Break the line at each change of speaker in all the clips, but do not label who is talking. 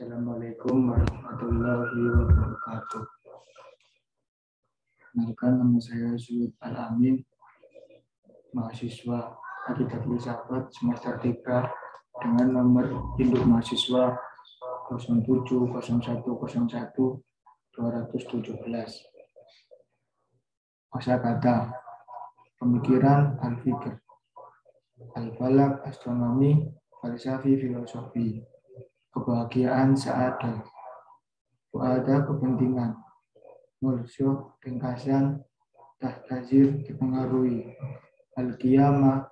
Assalamualaikum warahmatullahi wabarakatuh. Kenalkan, nama saya Zuid Al-Amin, mahasiswa Akidah Filsafat semester 3 dengan nomor induk mahasiswa 070101-217. Kosakata: pemikiran, al-fikr, al-falak, astronomi, falsafi, filosofi. Kebahagiaan, sa'adah, ada kepentingan, mulsyuh, ringkasan, tahtazir, dipengaruhi, al-qiyamah,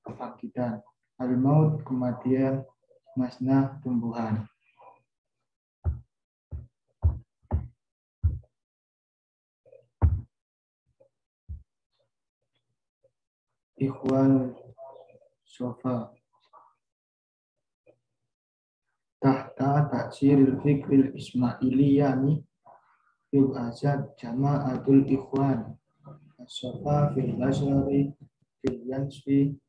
kebangkitan, al-maut, kematian, masnah, tumbuhan. Ikhwan Sofa tahta taksiril fikril ismailiyani yub'asad jama'atul ikhwan Sofa fil basari fil yansfi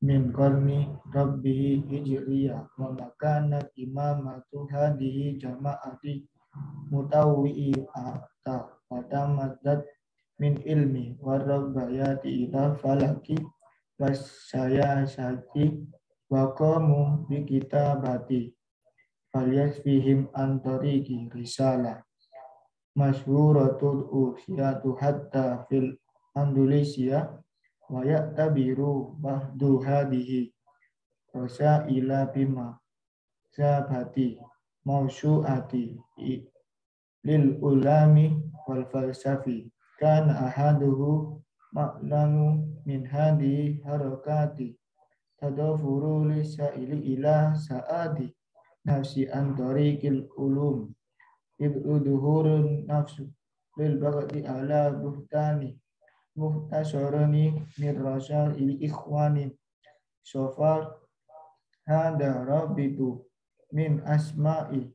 min qarni rabbihi hijriyah wa makanat imamatu hadihi jama'ati mutawwi'i ata padamadat min ilmi warabbayati ila falaki wasaya saki waqamu bi kitabati falyasfihim antariki risalah masyhuratul usiyatu hatta fil Andalusia wa ya'tabiru bahdu hadihi rasaila bima sabati mausu'ati lil ulami wal falsafi kana ahaduhu ma'lamu min hadi harakati tadafuru lisaili ila sa'adi nafsi antarikil ulum ib'uduhurun nafsu lil bagati ala buhtani muhtasarani min rasail ikhwani sofar hada rabitu min asma'i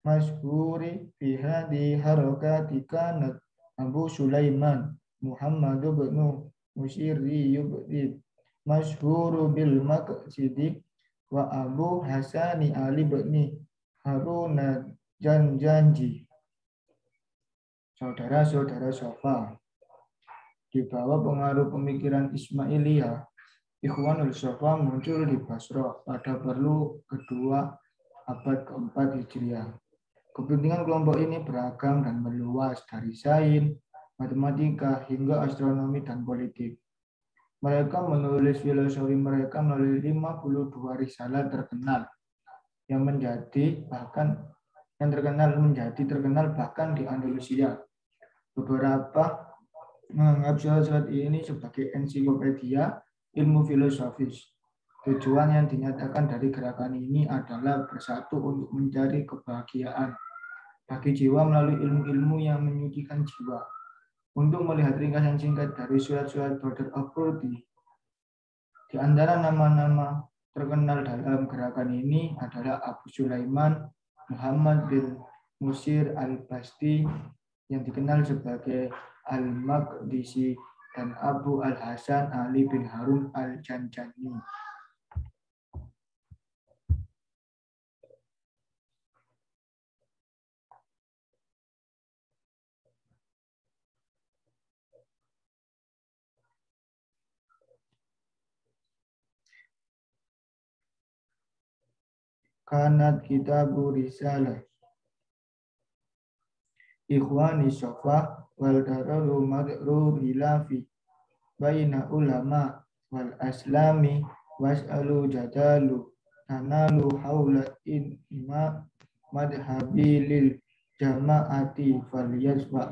masyhuri fi hadi harakati kanat Abu Sulaiman Muhammad bin Musyiri yubdid masyhuru bil maqsidi wa Abu Hasani Ali bin Haruna Janjanji. Saudara-saudara Sofa, di bawah pengaruh pemikiran Ismailiyah, Ikhwanul Sofa muncul di Basra pada perlu kedua abad keempat Hijriah. Kepentingan kelompok ini beragam dan meluas dari sains, matematika, hingga astronomi dan politik. Mereka menulis filosofi mereka melalui 52 risalah terkenal yang terkenal bahkan di Andalusia. Beberapa menganggap surat-surat ini sebagai ensiklopedia ilmu filosofis. Tujuan yang dinyatakan dari gerakan ini adalah bersatu untuk mencari kebahagiaan bagi jiwa melalui ilmu-ilmu yang menyucikan jiwa. Untuk melihat ringkasan singkat dari surat-surat Brother of Purdy, di antara nama-nama terkenal dalam gerakan ini adalah Abu Sulaiman Muhammad bin Musyir al-Basti yang dikenal sebagai Al-Maqdisi dan Abu Al-Hasan Ali bin Harun al-Janjani. Kanat kitabu risalah Ikhwani Sofa wal dararu madru hilafi baina ulama wal aslami was'alu jadalu tanalu hawla inma madhabi lil jama'ati falyaswa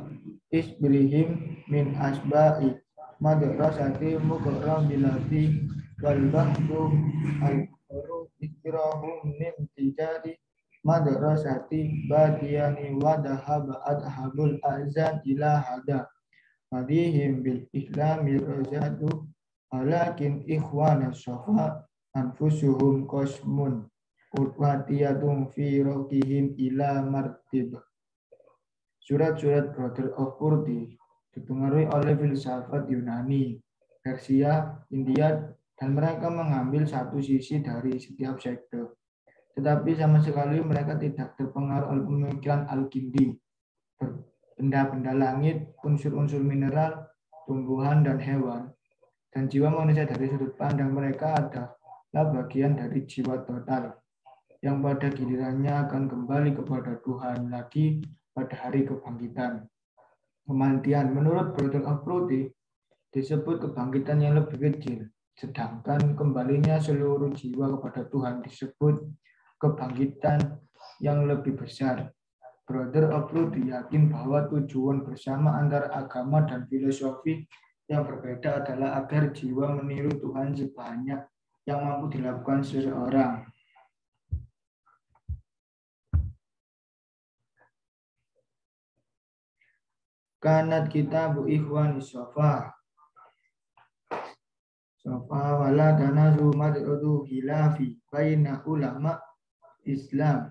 isbrihim min asba'i madrasati muqrabilati wal bahdu al-qaru ikrahum min tijari madrasati badiyani wadahab adhabul azan ila hada madihim bil islami rajadu walakin ikhwana sofa anfusuhum kosmun utwatiyadum fi rokihim ila martib. Surat-surat Brother of Purdy dipengaruhi oleh filsafat Yunani, Persia, India, dan mereka mengambil satu sisi dari setiap sekte. Tetapi sama sekali mereka tidak terpengaruh oleh pemikiran Al-Kindi, benda-benda langit, unsur-unsur mineral, tumbuhan, dan hewan. Dan jiwa manusia dari sudut pandang mereka adalah bagian dari jiwa total, yang pada gilirannya akan kembali kepada Tuhan lagi pada hari kebangkitan. Kematian menurut Brother of Pruthi disebut kebangkitan yang lebih kecil, sedangkan kembalinya seluruh jiwa kepada Tuhan disebut kebangkitan yang lebih besar. Brother of Pruthi yakin bahwa tujuan bersama antara agama dan filosofi yang berbeda adalah agar jiwa meniru Tuhan sebanyak yang mampu dilakukan seseorang. Kanat kitabu ikhwan sofa wala tanazu mad'udu hilafi baina ulama Islam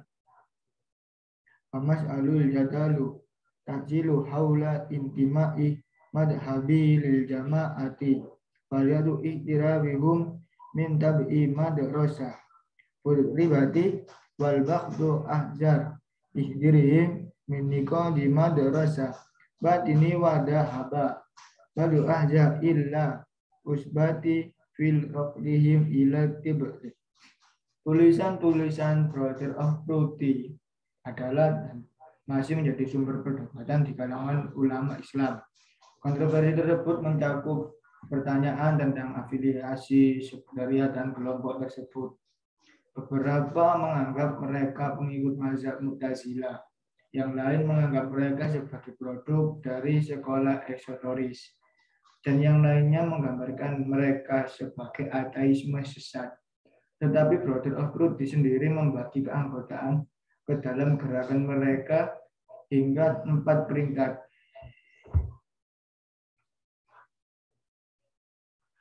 famas'alul jadalu tajilu haula intima'i madhabi lil jama'ati falyadu ihtirabihum min tab'i madrasah ribati wal bakhdu ahjar ihdirihim min niqadi madrasah batini wadahaba balu ahja illa usbati fil raqdihim ila tibri. Tulisan-tulisan Brother of Pruthi adalah masih menjadi sumber perdebatan di kalangan ulama Islam. Kontroversi tersebut mencakup pertanyaan tentang afiliasi sekretariat dan kelompok tersebut. Beberapa menganggap mereka pengikut mazhab Mu'tazilah, yang lain menganggap mereka sebagai produk dari sekolah esoteris, dan yang lainnya menggambarkan mereka sebagai ateisme sesat. Tetapi Brother of Pruthi sendiri membagi keanggotaan ke dalam gerakan mereka hingga 4 peringkat.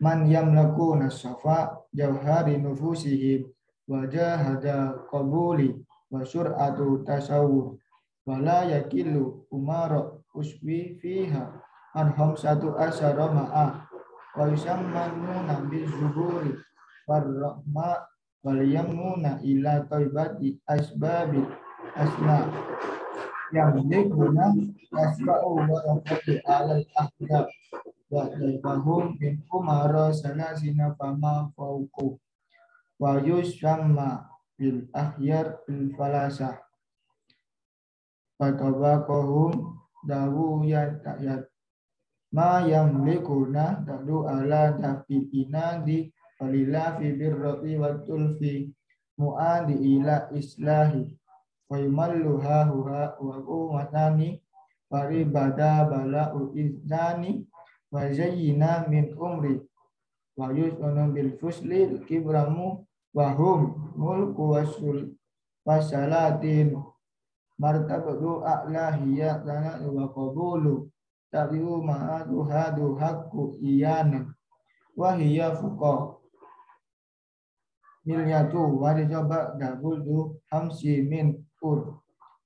Man yamlaku nasafa jauhari nufusihim wajahada qabuli wa sur'atu tasawur wala yakilu umara uswi fiha anhum satu asyara ma'ah wa yusammanu bil zuhuri warrahma wal yamuna ila taibati asbabi asma yang diguna asba'u wa rafati alal ahdab wa daibahum min umara salasina fama fauku wa yusamma bil ahyar bil falasah fatabaqahum dawu yatayat ma yamlikuna tadu ala dafi'ina di walila fi birrati wa tulfi mu'adi ila islahi wa yumalluha huha wa umatani faribada bala'u izdani wa zayyina min umri wa yus'unu bil fusli kibramu wa hum mulku wasul wasalatin martabatu a'lahiyya lana wa qabulu tabi'u ma'adu hadu haqqu iyana wa hiya fuqa milyatu wa rijaba dabudu hamsi min ur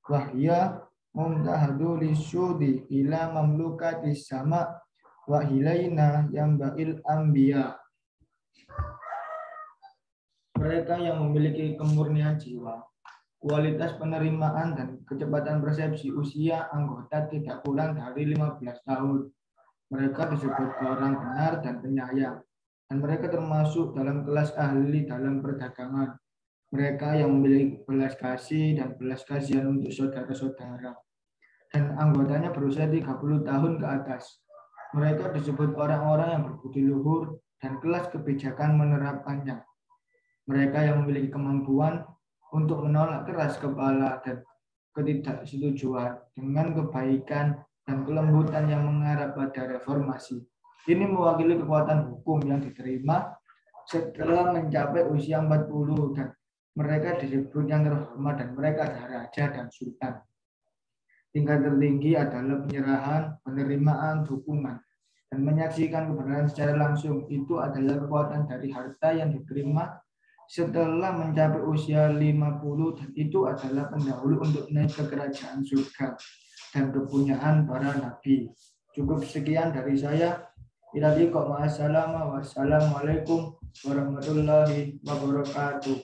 wa hiya mumtahadu lisyudi ila mamlukati sama wa hilaina yamba'il anbiya. Mereka yang memiliki kemurnian jiwa, kualitas penerimaan dan kecepatan persepsi usia anggota tidak kurang dari 15 tahun. Mereka disebut orang benar dan penyayang, dan mereka termasuk dalam kelas ahli dalam perdagangan. Mereka yang memiliki belas kasih dan belas kasihan untuk saudara-saudara, dan anggotanya berusia 30 tahun ke atas. Mereka disebut orang-orang yang berbudi luhur dan kelas kebijakan menerapkannya. Mereka yang memiliki kemampuan untuk menolak keras kepala dan ketidaksetujuan dengan kebaikan dan kelembutan yang mengarah pada reformasi. Ini mewakili kekuatan hukum yang diterima setelah mencapai usia 40 dan mereka disebut yang terhormat dan mereka adalah raja dan sultan. Tingkat tertinggi adalah penyerahan, penerimaan, dukungan, dan menyaksikan kebenaran secara langsung. Itu adalah kekuatan dari harta yang diterima setelah mencapai usia 50, dan itu adalah pendahulu untuk naik ke kerajaan surga dan kepunyaan para nabi. Cukup sekian dari saya. Ila liqa ma'assalama wassalamualaikum warahmatullahi wabarakatuh.